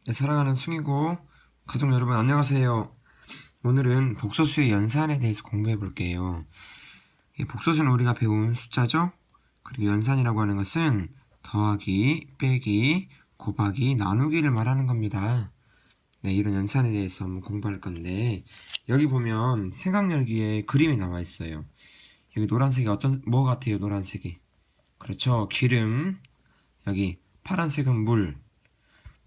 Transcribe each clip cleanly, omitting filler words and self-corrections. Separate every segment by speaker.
Speaker 1: 네, 사랑하는 숭이고 가족 여러분 안녕하세요. 오늘은 복소수의 연산에 대해서 공부해 볼게요. 복소수는 우리가 배운 숫자죠. 그리고 연산이라고 하는 것은 더하기, 빼기, 곱하기, 나누기를 말하는 겁니다. 네, 이런 연산에 대해서 한번 공부할 건데 여기 보면 생각열기에 그림이 나와 있어요. 여기 노란색이 뭐 같아요? 노란색이. 그렇죠. 기름. 여기 파란색은 물.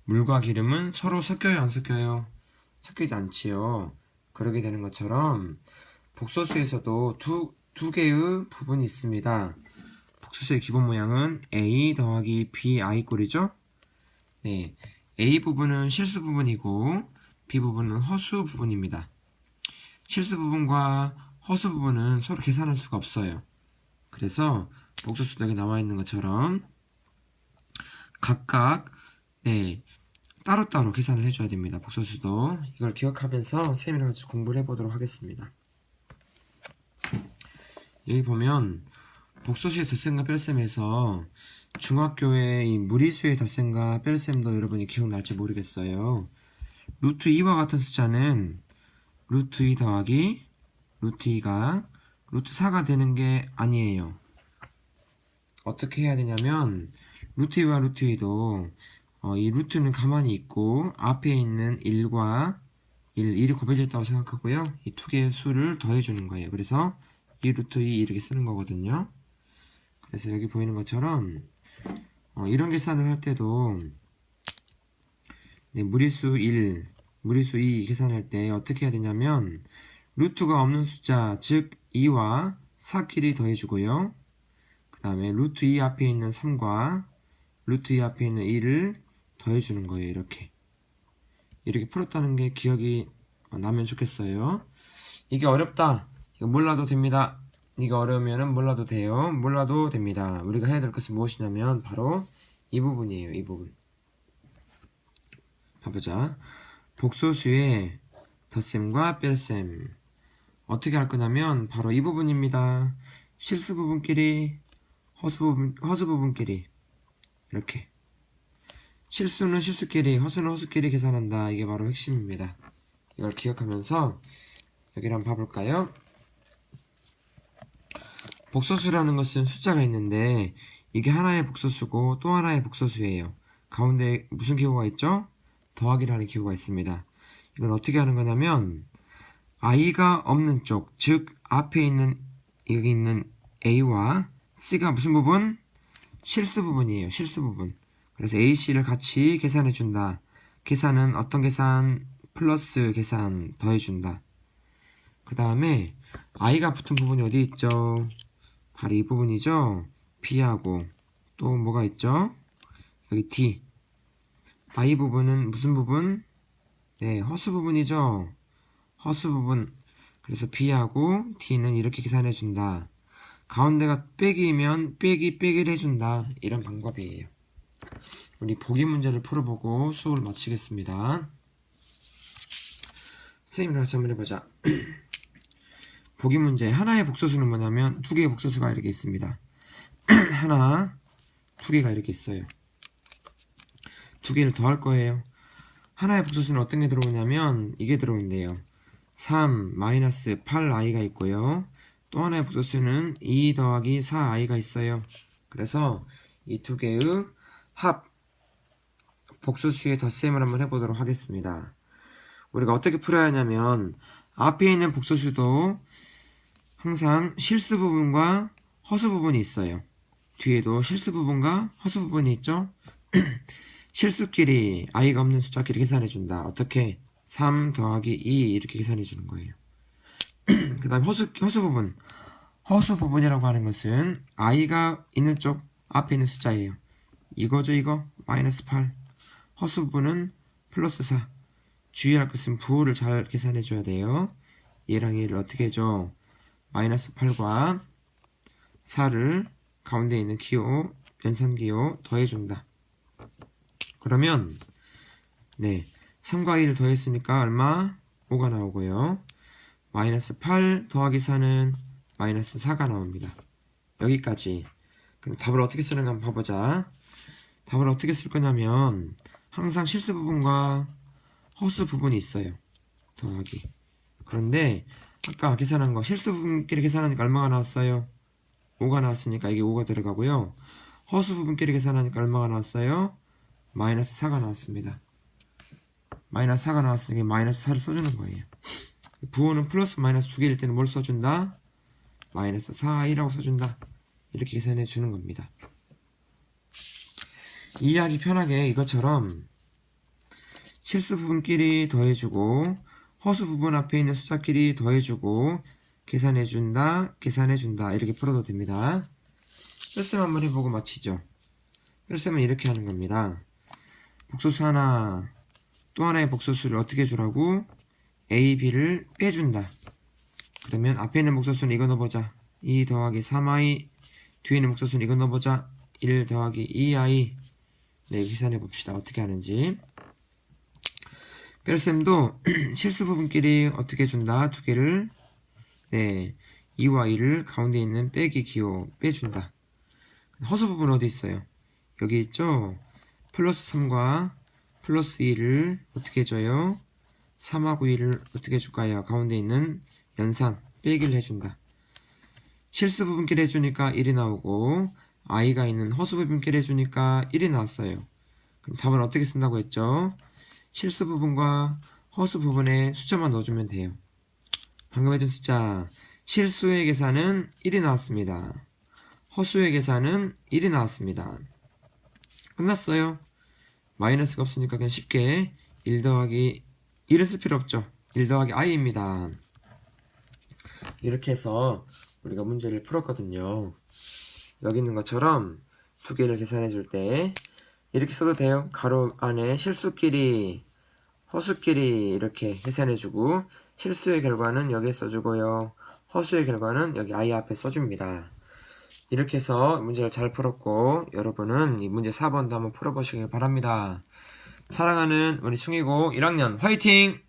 Speaker 1: 물과 기름은 서로 섞여요, 안 섞여요? 섞이지 않지요. 그러게 되는 것처럼 복소수에서도 두 개의 부분이 있습니다. 복소수의 기본 모양은 A 더하기 BI 꼴이죠. 네, A 부분은 실수 부분이고 B 부분은 허수 부분입니다. 실수 부분과 허수 부분은 서로 계산할 수가 없어요. 그래서 복소수도 여기 나와 있는 것처럼 각각 따로따로 계산을 해줘야 됩니다. 복소수도. 이걸 기억하면서 선생님이랑 같이 공부를 해보도록 하겠습니다. 여기 보면 복소수의 덧셈과 뺄셈에서 중학교의 이 무리수의 덧셈과 뺄셈도 여러분이 기억날지 모르겠어요. 루트 2와 같은 숫자는 루트 2 더하기 루트 2가 루트 4가 되는 게 아니에요. 어떻게 해야 되냐면 루트 2와 루트 2도 이 루트는 가만히 있고 앞에 있는 1과 1이 곱해졌다고 생각하고요. 이 두 개의 수를 더해주는 거예요. 그래서 2 루트 2 이렇게 쓰는 거거든요. 그래서 여기 보이는 것처럼 이런 계산을 할 때도 무리수 1, 무리수 2 계산할 때 어떻게 해야 되냐면 루트가 없는 숫자, 즉 2와 4끼리 더해주고요. 그 다음에 루트 2 앞에 있는 3과 루트 2 앞에 있는 1을 더해주는 거예요. 이렇게 풀었다는 게 기억이 나면 좋겠어요. 이게 어렵다. 이거 몰라도 됩니다. 이거 어려우면 몰라도 돼요. 몰라도 됩니다. 우리가 해야 될 것은 무엇이냐면 바로 이 부분이에요. 이 부분. 봐보자. 복소수의 덧셈과 뺄셈. 어떻게 할 거냐면 바로 이 부분입니다. 실수 부분끼리 허수 부분끼리 이렇게. 실수는 실수끼리, 허수는 허수끼리 계산한다. 이게 바로 핵심입니다. 이걸 기억하면서 여기를 한번 봐볼까요? 복소수라는 것은 숫자가 있는데 이게 하나의 복소수고 또 하나의 복소수예요. 가운데 무슨 기호가 있죠? 더하기라는 기호가 있습니다. 이건 어떻게 하는 거냐면 i가 없는 쪽, 즉 앞에 있는 여기 있는 a와 c가 무슨 부분? 실수 부분이에요. 실수 부분. 그래서 a, c를 같이 계산해 준다. 계산은 어떤 계산? 플러스 계산 더해준다. 그 다음에 i가 붙은 부분이 어디 있죠? 바로 이 부분이죠. b하고 또 뭐가 있죠? 여기 d. i 부분은 무슨 부분? 네, 허수 부분이죠. 허수 부분. 그래서 b하고 d는 이렇게 계산해 준다. 가운데가 빼기면 빼기를 해준다. 이런 방법이에요. 우리 보기 문제를 풀어보고 수업을 마치겠습니다. 선생님이랑 같이 한번 해보자. 보기 문제. 하나의 복소수는 뭐냐면 두 개의 복소수가 이렇게 있습니다. 하나, 두 개가 이렇게 있어요. 두 개를 더할 거예요. 하나의 복소수는 어떤 게 들어오냐면 이게 들어온대요. 3 마이너스 8i가 있고요. 또 하나의 복소수는 2 더하기 4i가 있어요. 그래서 이 두 개의 합 복소수의 덧셈을 한번 해보도록 하겠습니다. 우리가 어떻게 풀어야 하냐면 앞에 있는 복소수도 항상 실수 부분과 허수 부분이 있어요. 뒤에도 실수 부분과 허수 부분이 있죠. 실수끼리 i가 없는 숫자끼리 계산해준다. 어떻게? 3 더하기 2 이렇게 계산해주는 거예요. 그 다음 허수 부분. 허수 부분이라고 하는 것은 i가 있는 쪽 앞에 있는 숫자예요. 이거죠, 이거? 마이너스 8. 허수 부분은 플러스 4. 주의할 것은 부호를 잘 계산해줘야 돼요. 얘랑 얘를 어떻게 해줘? 마이너스 8과 4를 가운데 있는 기호, 연산기호 더해준다. 그러면 3과 2를 더했으니까 얼마? 5가 나오고요. 마이너스 8 더하기 4는 마이너스 4가 나옵니다. 여기까지. 그럼 답을 어떻게 쓰는가 한번 봐보자. 답을 어떻게 쓸 거냐면 항상 실수 부분과 허수 부분이 있어요. 더하기. 그런데 아까 계산한 거 실수 부분끼리 계산하니까 얼마가 나왔어요? 5가 나왔으니까 이게 5가 들어가고요. 허수 부분끼리 계산하니까 얼마가 나왔어요? 마이너스 4가 나왔습니다. 마이너스 4가 나왔으니까 마이너스 4를 써주는 거예요. 부호는 플러스 마이너스 두 개일 때는 뭘 써준다? 마이너스 4i라고 써준다. 이렇게 계산해 주는 겁니다. 이해하기 편하게 이것처럼 실수 부분끼리 더해주고 허수 부분 앞에 있는 숫자끼리 더해주고 계산해준다, 계산해준다 이렇게 풀어도 됩니다. 뺄셈 한번 해보고 마치죠. 뺄셈은 이렇게 하는 겁니다. 복소수 하나, 또 하나의 복소수를 어떻게 주라고? a, b를 빼준다. 그러면 앞에 있는 복소수는 이거 넣어보자. 2 더하기 3i, 뒤에 있는 복소수는 이거 넣어보자. 1 더하기 2i. 네, 계산해봅시다. 어떻게 하는지. 뺄셈도 실수 부분끼리 어떻게 준다? 두 개를, 네, 2와 2를 가운데 있는 빼기 기호 빼준다. 허수 부분 어디 있어요? 여기 있죠? 플러스 3과 플러스 2를 어떻게 해줘요? 3하고 2를 어떻게 해줄까요? 가운데 있는 연산 빼기를 해준다. 실수 부분끼리 해주니까 1이 나오고 i가 있는 허수 부분끼리 해주니까 1이 나왔어요. 그럼 답은 어떻게 쓴다고 했죠? 실수 부분과 허수 부분에 숫자만 넣어주면 돼요. 방금 해준 숫자 실수의 계산은 1이 나왔습니다. 허수의 계산은 1이 나왔습니다. 끝났어요. 마이너스가 없으니까 그냥 쉽게 1 더하기 1을 쓸 필요 없죠. 1 더하기 i입니다. 이렇게 해서 우리가 문제를 풀었거든요. 여기 있는 것처럼 두 개를 계산해 줄 때 이렇게 써도 돼요. 가로 안에 실수끼리 허수끼리 이렇게 계산해 주고 실수의 결과는 여기에 써주고요. 허수의 결과는 여기 i 앞에 써줍니다. 이렇게 해서 문제를 잘 풀었고 여러분은 이 문제 4번도 한번 풀어보시길 바랍니다. 사랑하는 우리 숭이고 1학년 화이팅!